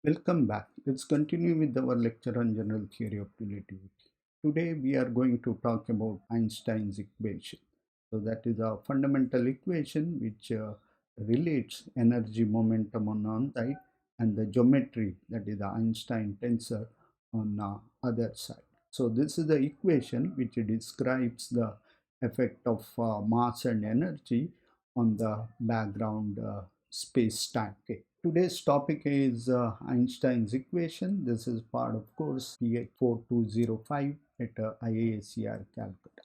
Welcome back. Let's continue with our lecture on general theory of relativity. Today we are going to talk about Einstein's equation. So that is a fundamental equation which relates energy momentum on one side and the geometry, that is the Einstein tensor, on the other side. So this is the equation which describes the effect of mass and energy on the background space-time. Okay. Today's topic is Einstein's equation. This is part of course PH4205 at IISER Calcutta.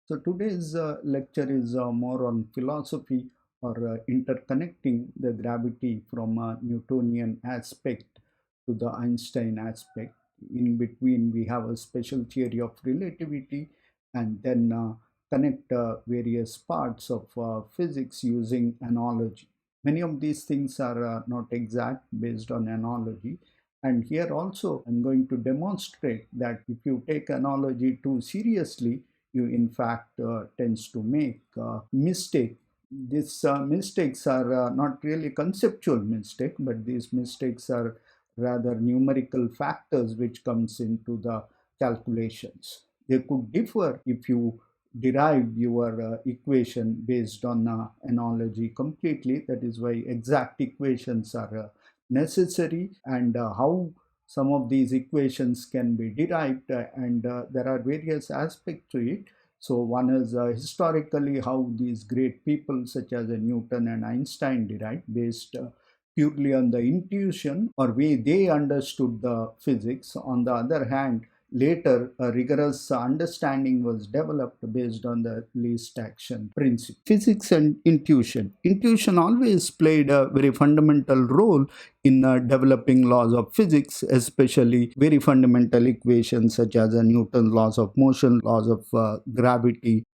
So today's lecture is more on philosophy or interconnecting the gravity from a Newtonian aspect to the Einstein aspect. In between, we have a special theory of relativity and then connect various parts of physics using analogy. Many of these things are not exact based on analogy. And here also, I'm going to demonstrate that if you take analogy too seriously, you in fact tends to make mistake. These mistakes are not really conceptual mistake, but these mistakes are rather numerical factors which comes into the calculations. They could differ if you derive your equation based on analogy completely. That is why exact equations are necessary, and how some of these equations can be derived, and there are various aspects to it. So one is historically how these great people such as Newton and Einstein derived based purely on the intuition or way they understood the physics. On the other hand, later, a rigorous understanding was developed based on the least action principle. Physics and intuition. Intuition always played a very fundamental role in developing laws of physics, especially very fundamental equations such as Newton's laws of motion, laws of gravity,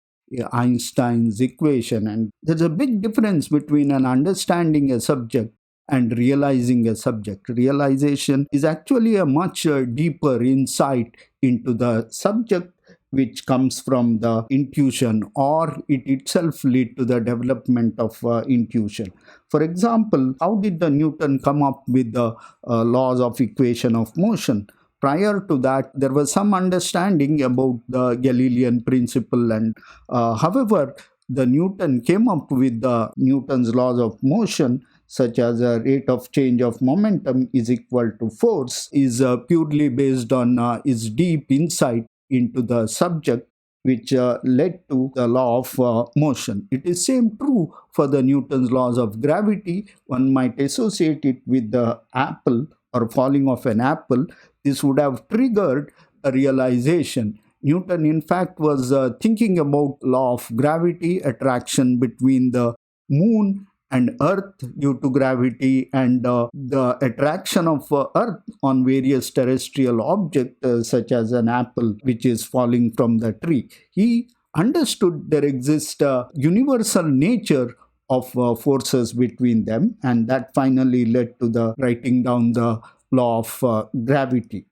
Einstein's equation. And there's a big difference between an understanding a subject and realizing a subject. Realization is actually a much deeper insight into the subject, which comes from the intuition, or it itself lead to the development of intuition. For example, how did the Newton come up with the laws of equation of motion? Prior to that, there was some understanding about the Galilean principle, and however, the Newton came up with the Newton's laws of motion, such as a rate of change of momentum is equal to force, is purely based on his deep insight into the subject, which led to the law of motion. It is same true for the Newton's laws of gravity. One might associate it with the apple or falling of an apple. This would have triggered a realization. Newton, in fact, was thinking about law of gravity, attraction between the moon and earth due to gravity, and the attraction of earth on various terrestrial objects such as an apple which is falling from the tree. He understood there exists a universal nature of forces between them, and that finally led to the writing down the law of gravity.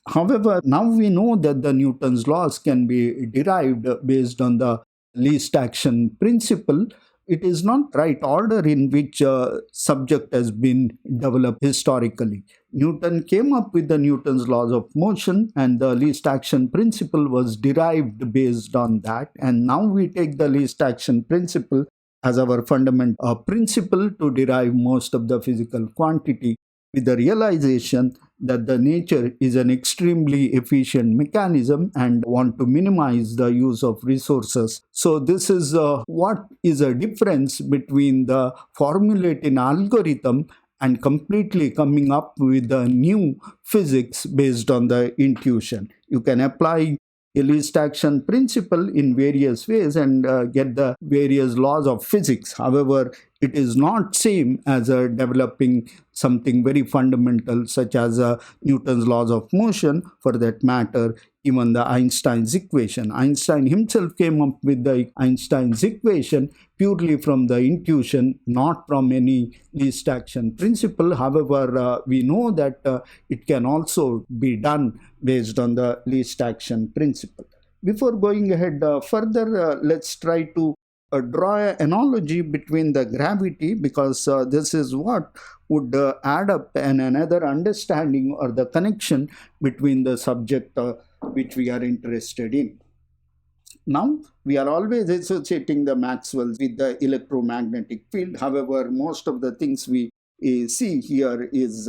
However, now we know that the Newton's laws can be derived based on the least action principle. It is not right order in which a subject has been developed historically. Newton came up with the Newton's laws of motion, and the least action principle was derived based on that. And now we take the least action principle as our fundamental principle to derive most of the physical quantity, with the realization that the nature is an extremely efficient mechanism and want to minimize the use of resources. So this is what is a difference between the formulating algorithm and completely coming up with a new physics based on the intuition. You can apply a least action principle in various ways and get the various laws of physics. However, it is not same as developing something very fundamental such as Newton's laws of motion, for that matter even the Einstein's equation. Einstein himself came up with the Einstein's equation purely from the intuition, not from any least action principle. However, we know that it can also be done based on the least action principle. Before going ahead further, let's try to draw an analogy between the gravity, because this is what would add up and another understanding or the connection between the subject which we are interested in. Now, we are always associating the Maxwell with the electromagnetic field. However, most of the things we see here is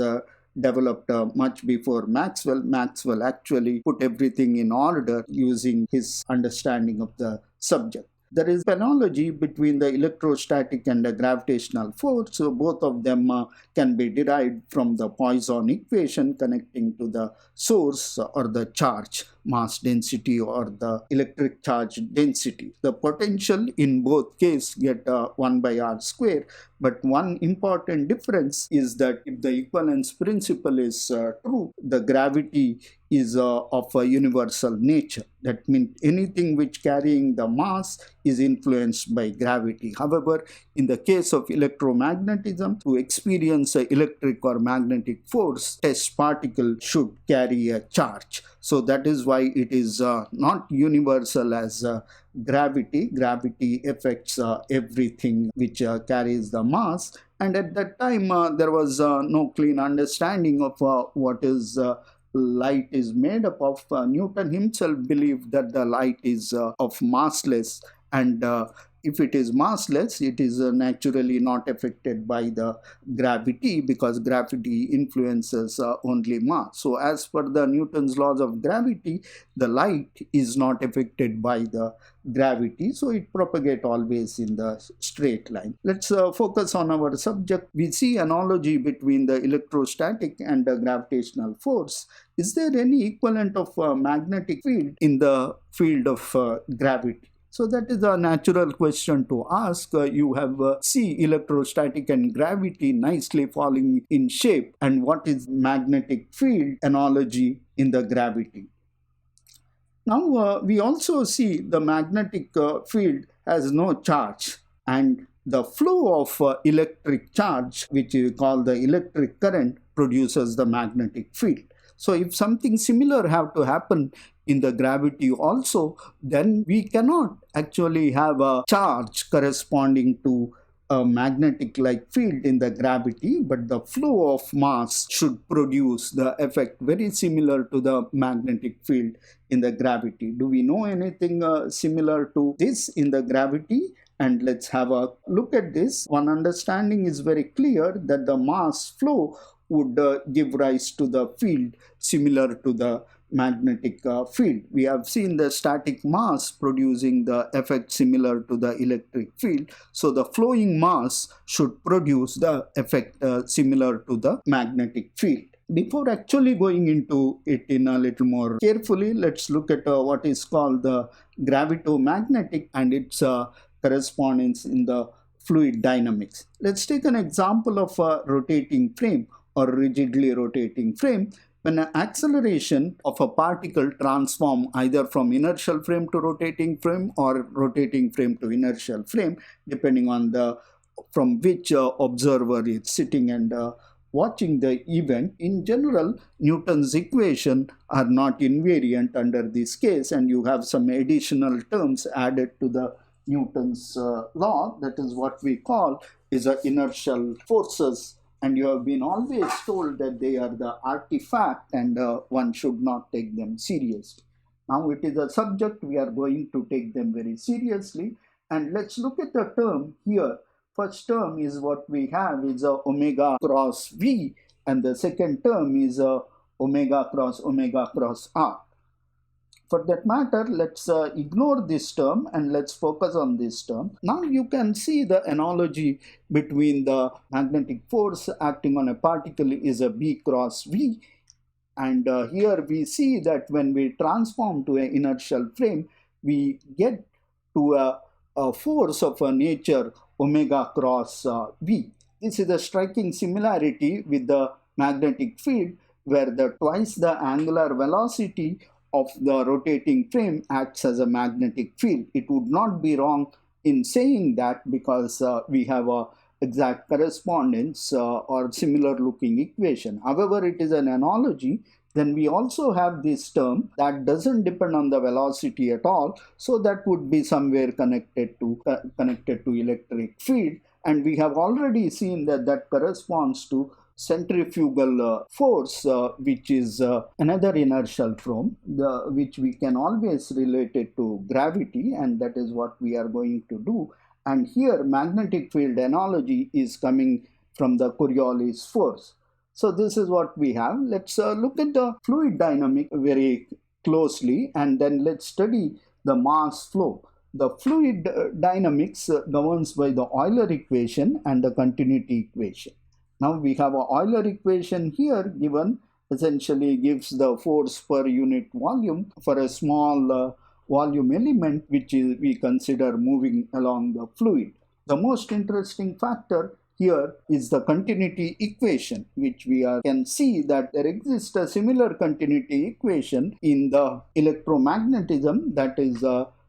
developed much before Maxwell. Maxwell actually put everything in order using his understanding of the subject. There is an analogy between the electrostatic and the gravitational force. So both of them can be derived from the Poisson equation connecting to the source or the charge mass density or the electric charge density. The potential in both cases get 1 by r square. But one important difference is that if the equivalence principle is true, the gravity is of a universal nature. That means anything which carrying the mass is influenced by gravity. However, in the case of electromagnetism, to experience an electric or magnetic force, test particle should carry a charge. So that is why it is not universal as gravity. Gravity affects everything which carries the mass. And at that time, there was no clean understanding of what is light is made up of. Newton himself believed that the light is of massless, and if it is massless, it is naturally not affected by the gravity, because gravity influences only mass. So as per the Newton's laws of gravity, the light is not affected by the gravity, so it propagates always in the straight line. Let's focus on our subject. We see analogy between the electrostatic and the gravitational force. Is there any equivalent of magnetic field in the field of gravity? So that is a natural question to ask. You have see electrostatic and gravity nicely falling in shape, and what is magnetic field analogy in the gravity? Now we also see the magnetic field has no charge, and the flow of electric charge, which we call the electric current, produces the magnetic field. So if something similar have to happen in the gravity also, then we cannot actually have a charge corresponding to a magnetic like field in the gravity, but the flow of mass should produce the effect very similar to the magnetic field in the gravity. Do we know anything similar to this in the gravity? And let's have a look at this. One understanding is very clear that the mass flow would give rise to the field similar to the magnetic field. We have seen the static mass producing the effect similar to the electric field. So the flowing mass should produce the effect similar to the magnetic field. Before actually going into it in a little more carefully, let's look at what is called the gravito-magnetic and its correspondence in the fluid dynamics. Let's take an example of a rotating frame or rigidly rotating frame. When an acceleration of a particle transforms either from inertial frame to rotating frame or rotating frame to inertial frame, depending on the from which observer is sitting and watching the event, in general, Newton's equation are not invariant under this case, and you have some additional terms added to the Newton's law. That is what we call is inertial forces. And you have been always told that they are the artifact and one should not take them seriously. Now it is a subject, we are going to take them very seriously. And let's look at the term here. First term is what we have is omega cross V, and the second term is omega cross R. For that matter, let's ignore this term and let's focus on this term. Now you can see the analogy between the magnetic force acting on a particle is a B cross V. And here we see that when we transform to an inertial frame, we get to a force of a nature omega cross V. This is a striking similarity with the magnetic field, where the twice the angular velocity of the rotating frame acts as a magnetic field. It would not be wrong in saying that, because we have a exact correspondence or similar looking equation. However, it is an analogy Then we also have this term that doesn't depend on the velocity at all, so that would be somewhere connected to electric field, and we have already seen that that corresponds to centrifugal force, which is another inertial form, which we can always relate it to gravity, and that is what we are going to do. And here magnetic field analogy is coming from the Coriolis force. So this is what we have. Let's look at the fluid dynamic very closely, and then let's study the mass flow. The fluid dynamics governs by the Euler equation and the continuity equation. Now we have a Euler equation here given, essentially gives the force per unit volume for a small volume element which we consider moving along the fluid. The most interesting factor here is the continuity equation, which we can see that there exists a similar continuity equation in the electromagnetism, that is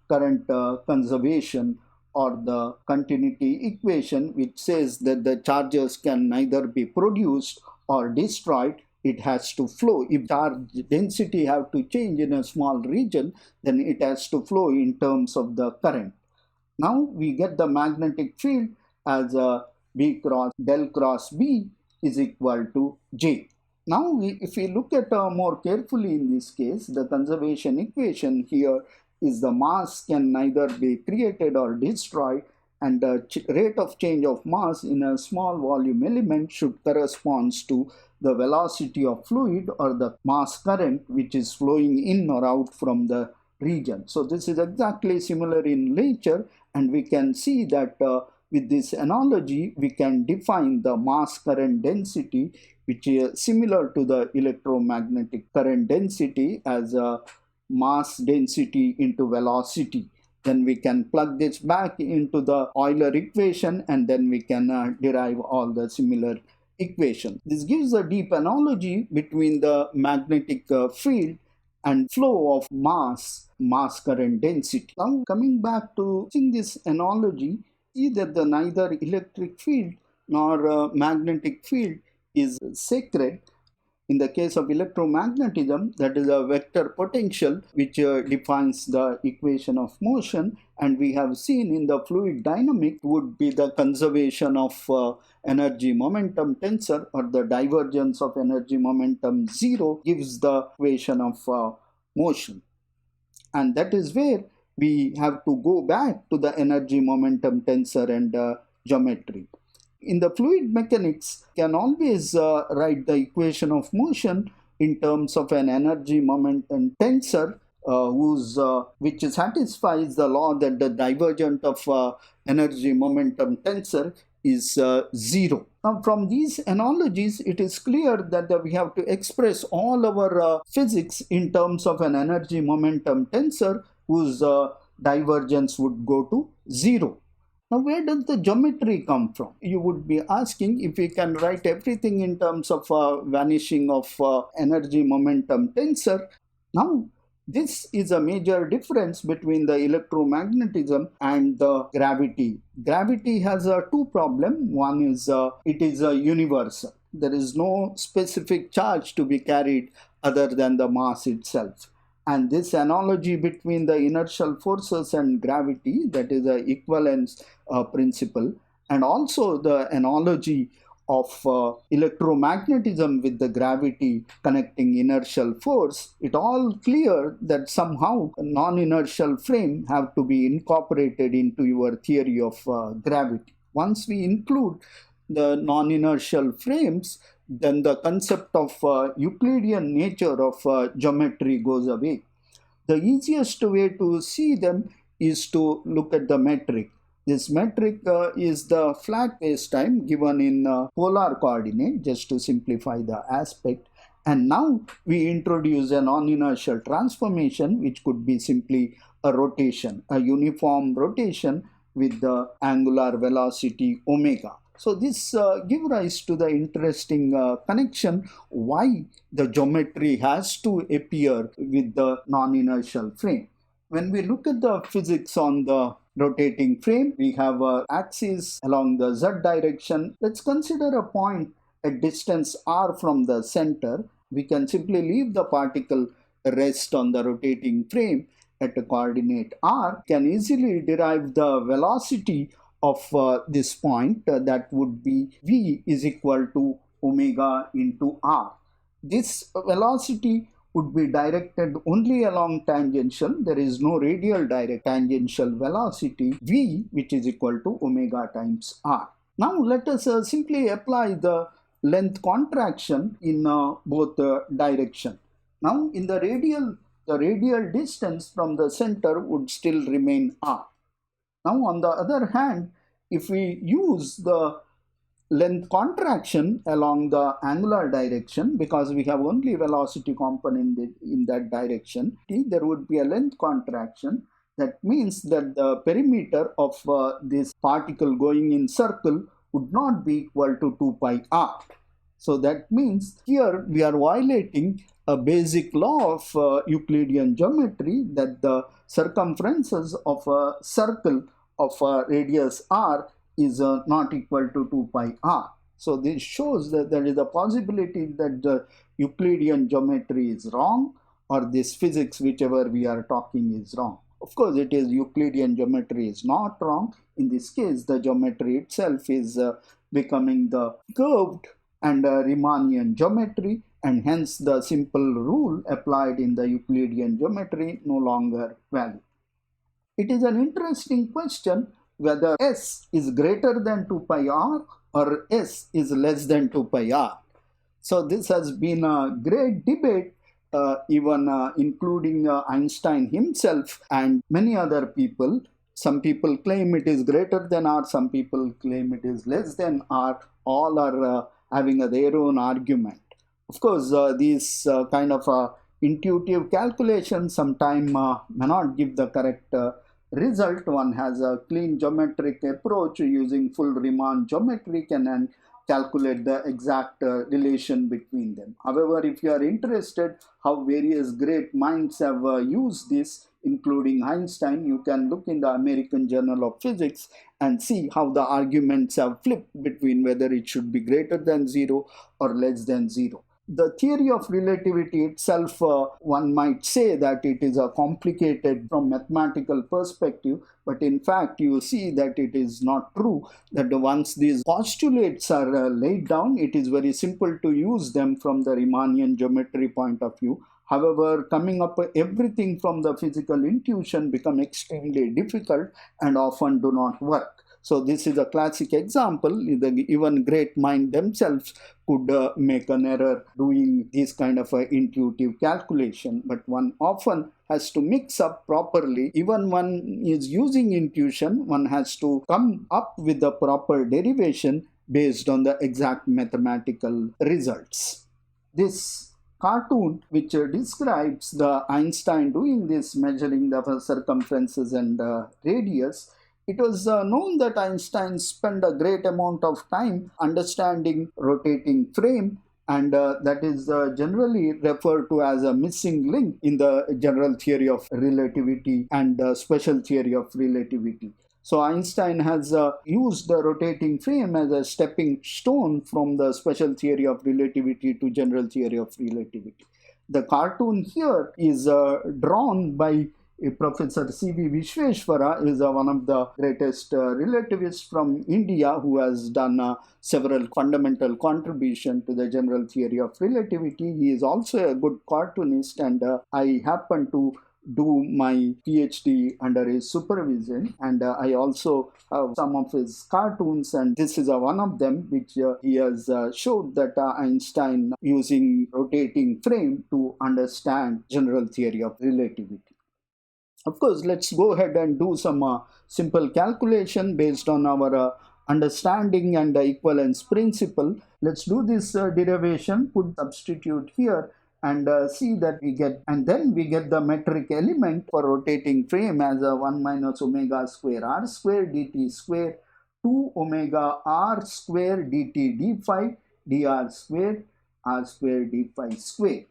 current conservation, or the continuity equation, which says that the charges can neither be produced or destroyed, it has to flow. If charge density have to change in a small region, then it has to flow in terms of the current. Now we get the magnetic field as a B cross del cross B is equal to J. Now if we look at more carefully in this case, the conservation equation here is the mass can neither be created or destroyed, and the rate of change of mass in a small volume element should correspond to the velocity of fluid or the mass current which is flowing in or out from the region. So this is exactly similar in nature, and we can see that with this analogy we can define the mass current density, which is similar to the electromagnetic current density, as a mass density into velocity. Then we can plug this back into the Euler equation, and then we can derive all the similar equations. This gives a deep analogy between the magnetic field and flow of mass current density. Now coming back to seeing this analogy, see that the neither electric field nor magnetic field is sacred. In the case of electromagnetism, that is a vector potential which defines the equation of motion, and we have seen in the fluid dynamic would be the conservation of energy momentum tensor, or the divergence of energy momentum 0 gives the equation of motion. And that is where we have to go back to the energy momentum tensor and geometry. In the fluid mechanics, can always write the equation of motion in terms of an energy momentum tensor which satisfies the law that the divergent of energy momentum tensor is 0. Now from these analogies, it is clear that we have to express all our physics in terms of an energy momentum tensor whose divergence would go to 0. Now where does the geometry come from? You would be asking if we can write everything in terms of vanishing of energy momentum tensor. Now this is a major difference between the electromagnetism and the gravity. Gravity has two problems. One is it is a universal. There is no specific charge to be carried other than the mass itself. And this analogy between the inertial forces and gravity, that is the equivalence principle, and also the analogy of electromagnetism with the gravity connecting inertial force, it all clear that somehow a non-inertial frame have to be incorporated into your theory of gravity. Once we include the non-inertial frames, then the concept of Euclidean nature of geometry goes away. The easiest way to see them is to look at the metric. This metric is the flat spacetime given in polar coordinate, just to simplify the aspect. And now we introduce a non-inertial transformation, which could be simply a rotation, a uniform rotation with the angular velocity omega. So this gives rise to the interesting connection why the geometry has to appear with the non-inertial frame. When we look at the physics on the rotating frame, we have an axis along the z direction. Let's consider a point at distance r from the center, We can simply leave the particle rest on the rotating frame at a coordinate r, can easily derive the velocity of this point, that would be v is equal to omega into r. This velocity would be directed only along tangential. There is no radial direct tangential velocity v, which is equal to omega times r. Now let us simply apply the length contraction in both direction. Now in the radial distance from the center would still remain r. Now on the other hand, if we use the length contraction along the angular direction, because we have only velocity component in that direction, there would be a length contraction. That means that the perimeter of this particle going in circle would not be equal to 2 pi r. So that means here we are violating a basic law of Euclidean geometry, that the circumferences of a circle of a radius r is not equal to 2 pi r. So this shows that there is a possibility that the Euclidean geometry is wrong, or this physics whichever we are talking is wrong. Of course it is Euclidean geometry is not wrong. In this case the geometry itself is becoming the curved and Riemannian geometry, and hence the simple rule applied in the Euclidean geometry no longer valid. It is an interesting question whether s is greater than 2 pi r or s is less than 2 pi r. So this has been a great debate, even including Einstein himself and many other people. Some people claim it is greater than r, some people claim it is less than r. All are having their own argument. Of course, these kind of intuitive calculations sometimes may not give the correct result. One has a clean geometric approach using full Riemann geometry and calculate the exact relation between them. However, if you are interested how various great minds have used this, including Einstein, you can look in the American Journal of Physics and see how the arguments have flipped between whether it should be greater than 0 or less than 0. The theory of relativity itself, one might say that it is complicated from mathematical perspective, but in fact you see that it is not true, that once these postulates are laid down, it is very simple to use them from the Riemannian geometry point of view. However, coming up everything from the physical intuition become extremely difficult and often do not work. So this is a classic example. Even great mind themselves could make an error doing this kind of intuitive calculation, but one often has to mix up properly. Even one is using intuition, one has to come up with the proper derivation based on the exact mathematical results. This cartoon which describes the Einstein doing this, measuring the circumferences and radius, it was known that Einstein spent a great amount of time understanding rotating frame, and that is generally referred to as a missing link in the general theory of relativity and special theory of relativity. So Einstein has used the rotating frame as a stepping stone from the special theory of relativity to general theory of relativity. The cartoon here is drawn by Professor C.V. Vishveshwara, is one of the greatest relativists from India, who has done several fundamental contributions to the general theory of relativity. He is also a good cartoonist, and I happen to do my PhD under his supervision, and I also have some of his cartoons, and this is one of them which he has showed that Einstein using rotating frame to understand general theory of relativity. Of course, let's go ahead and do some simple calculation based on our understanding and equivalence principle. Let's do this derivation, put substitute here, and see that we get, and then we get the metric element for rotating frame as 1 minus omega square r square dt square 2 omega r square dt d phi dr square r square d phi square.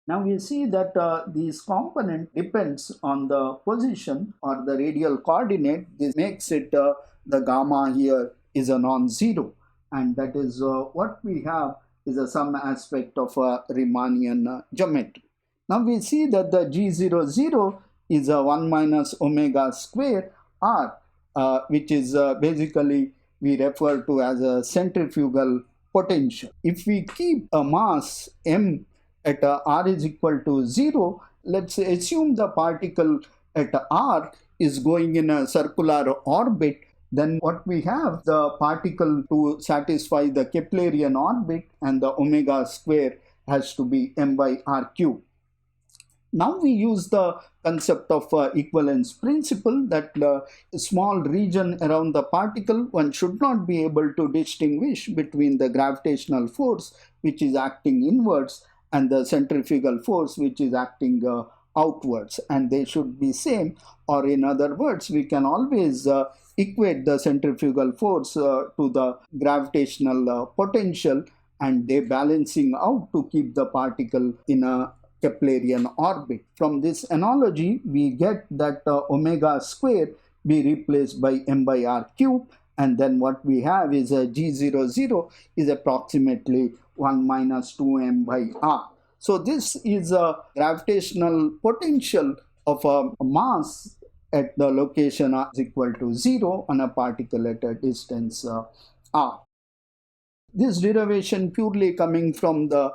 Now we see that this component depends on the position or the radial coordinate. This makes it the gamma here is a non-zero, and that is what we have is some aspect of a Riemannian geometry. Now we see that the G00 is a 1 minus omega square r, which is basically we refer to as a centrifugal potential. If we keep a mass m at r is equal to 0, let's assume the particle at r is going in a circular orbit, then what we have, the particle to satisfy the Keplerian orbit, and the omega square has to be m by r cube. Now we use the concept of equivalence principle, that the small region around the particle, one should not be able to distinguish between the gravitational force which is acting inwards and the centrifugal force which is acting outwards, and they should be same, or in other words we can always equate the centrifugal force to the gravitational potential, and they balancing out to keep the particle in a Keplerian orbit. From this analogy, we get that omega square be replaced by m by r cube, and then what we have is a G00 is approximately 1 minus 2m by r. So this is a gravitational potential of a mass at the location r is equal to 0 on a particle at a distance r. This derivation purely coming from the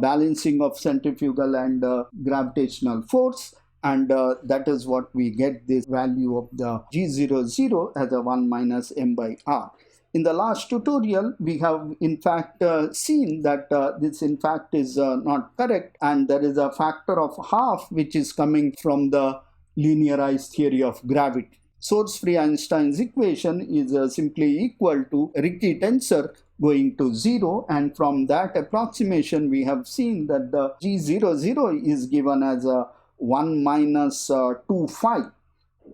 balancing of centrifugal and gravitational force, and that is what we get this value of the G00 as a 1 minus m by r. In the last tutorial, we have in fact seen that this in fact is not correct, and there is a factor of half which is coming from the linearized theory of gravity. Source-free Einstein's equation is simply equal to Ricci tensor going to 0, and from that approximation we have seen that the G00 is given as a 1 minus 2 phi.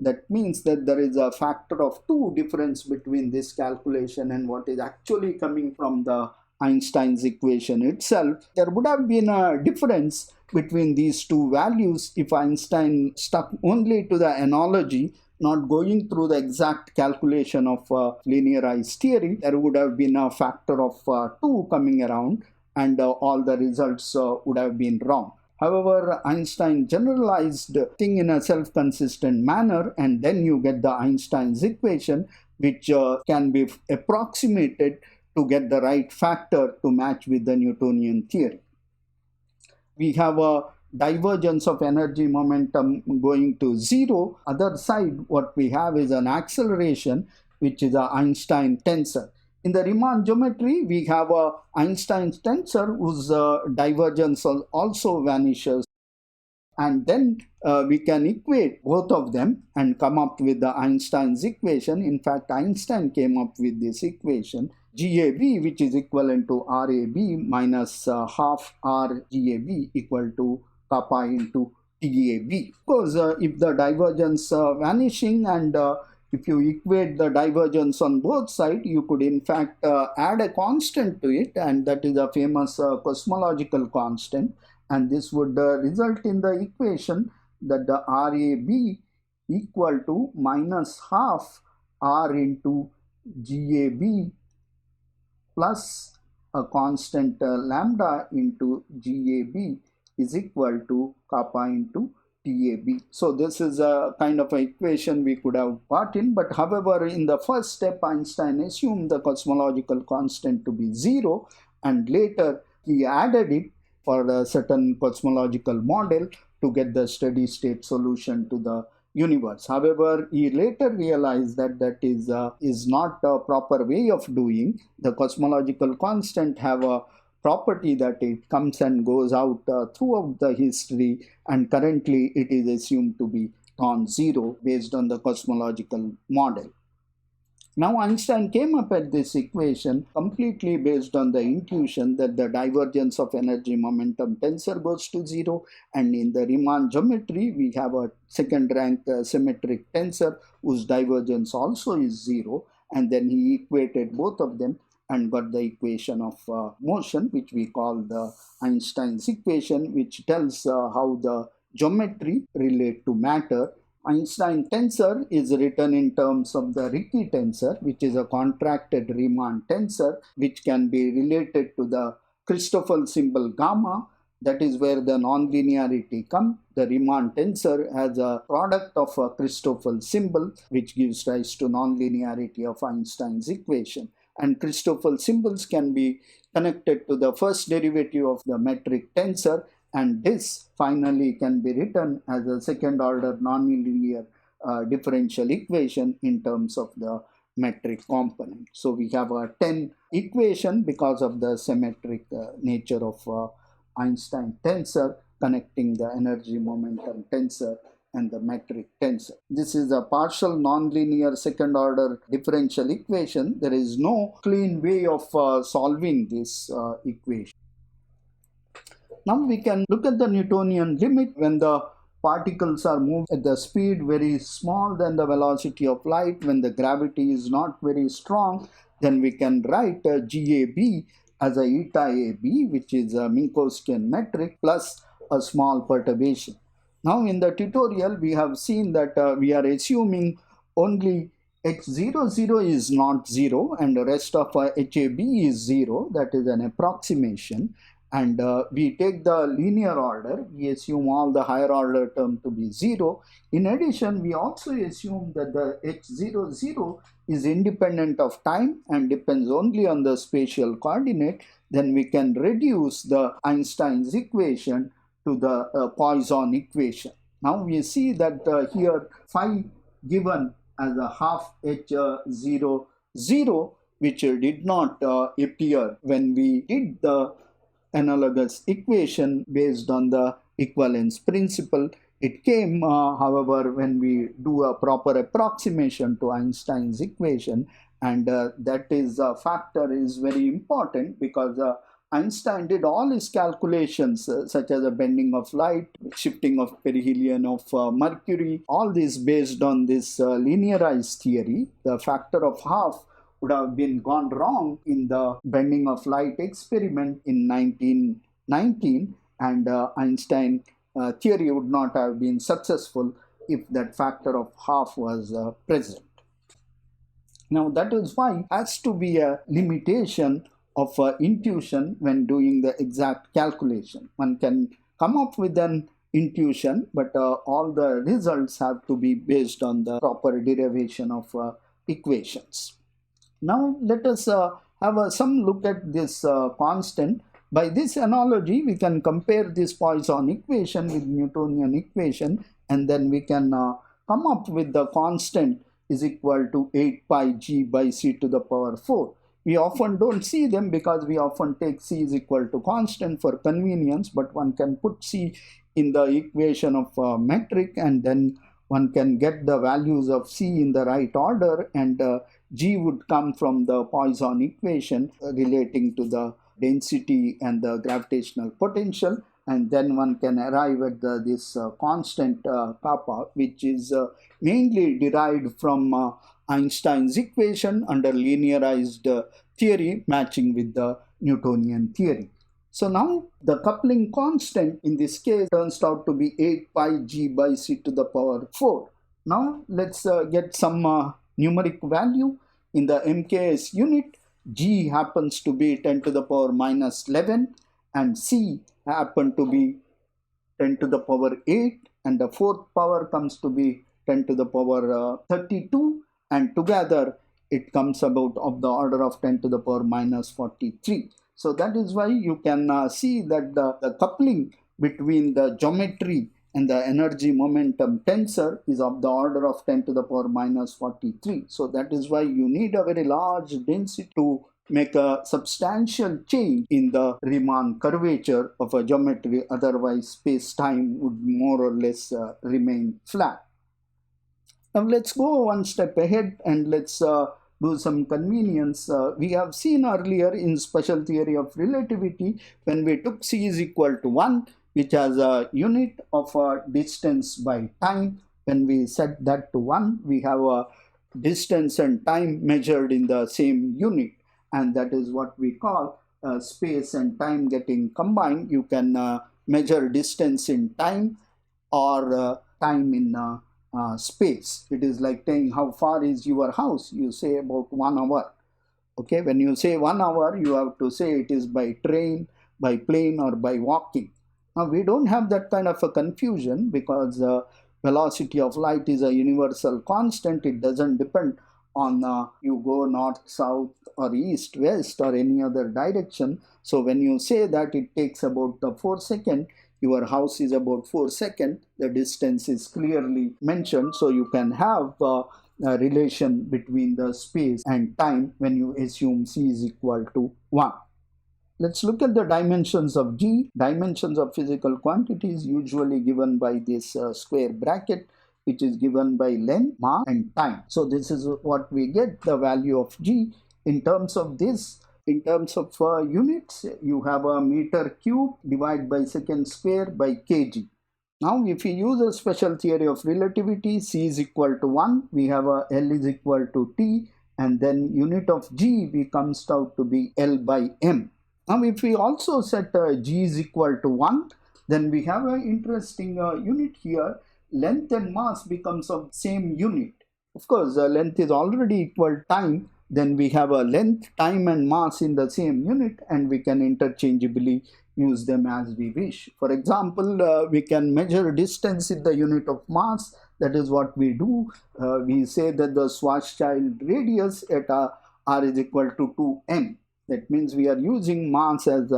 That means that there is a factor of 2 difference between this calculation and what is actually coming from the Einstein's equation itself. There would have been a difference between these two values if Einstein stuck only to the analogy, not going through the exact calculation of linearized theory. There would have been a factor of 2 coming around, and all the results would have been wrong. However, Einstein generalized thing in a self-consistent manner, and then you get the Einstein's equation, which can be approximated to get the right factor to match with the Newtonian theory. We have a divergence of energy momentum going to 0. Other side, what we have is an acceleration, which is a Einstein tensor. In the Riemann geometry, we have a Einstein's tensor whose divergence also vanishes, and then we can equate both of them and come up with the Einstein's equation. In fact, Einstein came up with this equation, GAB, which is equivalent to RAB minus half RGAB equal to kappa into TAB. Because if the divergence vanishing, and if you equate the divergence on both sides, you could in fact add a constant to it, and that is a famous cosmological constant, and this would result in the equation that the RAB equal to minus half R into GAB plus a constant lambda into GAB is equal to kappa into TAB. So this is a kind of an equation we could have got in, but however in the first step Einstein assumed the cosmological constant to be 0, and later he added it for a certain cosmological model to get the steady state solution to the universe. However, he later realized that that is not a proper way of doing. The cosmological constant have a property that it comes and goes out throughout the history, and currently it is assumed to be non-zero based on the cosmological model. Now Einstein came up at this equation completely based on the intuition that the divergence of energy momentum tensor goes to 0, and in the Riemann geometry we have a second rank symmetric tensor whose divergence also is 0, and then he equated both of them and got the equation of motion, which we call the Einstein's equation, which tells how the geometry relate to matter. Einstein tensor is written in terms of the Ricci tensor, which is a contracted Riemann tensor, which can be related to the Christoffel symbol gamma. That is where the nonlinearity comes. The Riemann tensor has a product of a Christoffel symbol, which gives rise to nonlinearity of Einstein's equation. And Christoffel symbols can be connected to the first derivative of the metric tensor, and this finally can be written as a second order nonlinear differential equation in terms of the metric component. So we have a 10 equation because of the symmetric nature of Einstein tensor connecting the energy momentum tensor and the metric tensor. This is a partial nonlinear second order differential equation. There is no clean way of solving this equation. Now we can look at the Newtonian limit when the particles are moved at the speed very small than the velocity of light. When the gravity is not very strong, then we can write GAB as a eta AB, which is a Minkowskian metric plus a small perturbation. Now in the tutorial we have seen that we are assuming only H00 is not 0 and the rest of HAB is 0. That is an approximation. And we take the linear order, we assume all the higher order term to be 0. In addition, we also assume that the H00 is independent of time and depends only on the spatial coordinate. Then we can reduce the Einstein's equation to the Poisson equation. Now we see that here phi given as a half H00, which did not appear when we did the analogous equation based on the equivalence principle. It came, however, when we do a proper approximation to Einstein's equation, and that is a factor is very important because Einstein did all his calculations such as a bending of light, shifting of perihelion of Mercury, all this based on this linearized theory. The factor of half would have been gone wrong in the bending of light experiment in 1919, and Einstein theory would not have been successful if that factor of half was present. Now that is why it has to be a limitation of intuition when doing the exact calculation. One can come up with an intuition, but all the results have to be based on the proper derivation of equations. Now let us have some look at this constant. By this analogy, we can compare this Poisson equation with Newtonian equation, and then we can come up with the constant is equal to 8 pi g by c to the power 4. We often don't see them because we often take c is equal to constant for convenience, but one can put c in the equation of metric, and then one can get the values of c in the right order, and g would come from the Poisson equation relating to the density and the gravitational potential, and then one can arrive at this constant kappa, which is mainly derived from Einstein's equation under linearized theory matching with the Newtonian theory. So now the coupling constant in this case turns out to be 8 pi g by c to the power 4. Now let's get some numeric value. In the MKS unit, g happens to be 10 to the power minus 11 and c happen to be 10 to the power 8, and the fourth power comes to be 10 to the power 32, and together it comes about of the order of 10 to the power minus 43. So that is why you can see that the coupling between the geometry and the energy momentum tensor is of the order of 10 to the power minus 43. So that is why you need a very large density to make a substantial change in the Riemann curvature of a geometry. Otherwise space-time would more or less remain flat. Now let's go one step ahead and let's do some convenience. We have seen earlier in special theory of relativity, when we took c is equal to 1, which has a unit of distance by time. When we set that to 1, we have a distance and time measured in the same unit, and that is what we call space and time getting combined. You can measure distance in time or time in space. It is like saying how far is your house. You say about 1 hour. Okay, when you say 1 hour, you have to say it is by train by plane or by walking. Now we don't have that kind of a confusion because velocity of light is a universal constant. It doesn't depend on you go north, south or east, west or any other direction. So when you say that it takes about 4 seconds, your house is about 4 seconds, the distance is clearly mentioned. So you can have a relation between the space and time when you assume c is equal to 1. Let's look at the dimensions of G. Dimensions of physical quantity is usually given by this square bracket, which is given by length, mass and time. So this is what we get the value of G. In terms of this, in terms of units, you have a meter cube divided by second square by kg. Now if we use a special theory of relativity, c is equal to 1, we have a L is equal to T, and then unit of G comes out to be L by M. Now if we also set G is equal to 1, then we have an interesting unit here. Length and mass becomes of same unit. Of course, length is already equal time. Then we have a length, time and mass in the same unit, and we can interchangeably use them as we wish. For example, we can measure distance in the unit of mass. That is what we do. We say that the Schwarzschild radius at r is equal to 2m. That means we are using mass as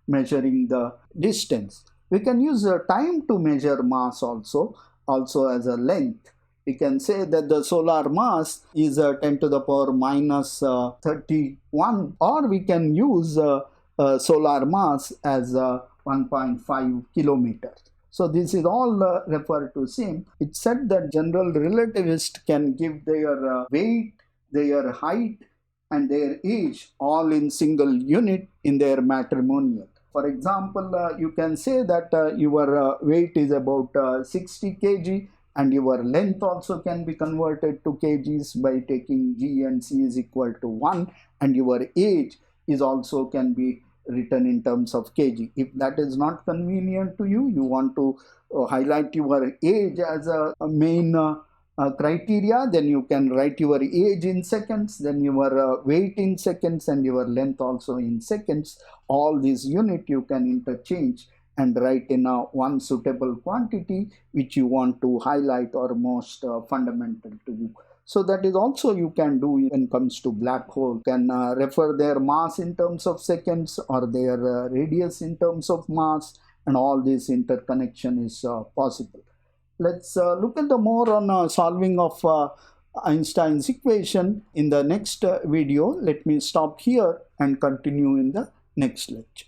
measuring the distance. We can use time to measure mass also as a length. We can say that the solar mass is 10 to the power minus 31, or we can use solar mass as 1.5 kilometers. So this is all referred to same. It's said that general relativists can give their weight, their height and their age all in single unit in their matrimonial. For example, you can say that your weight is about 60 kg and your length also can be converted to kgs by taking G and C is equal to 1, and your age is also can be written in terms of kg. If that is not convenient to you, you want to highlight your age as a main criteria, then you can write your age in seconds, then your weight in seconds and your length also in seconds. All these unit you can interchange and write in one suitable quantity which you want to highlight or most fundamental to you. So that is also you can do when it comes to black hole. You can refer their mass in terms of seconds or their radius in terms of mass, and all this interconnection is possible. Let's look at the more on solving of Einstein's equation in the next video. Let me stop here and continue in the next lecture.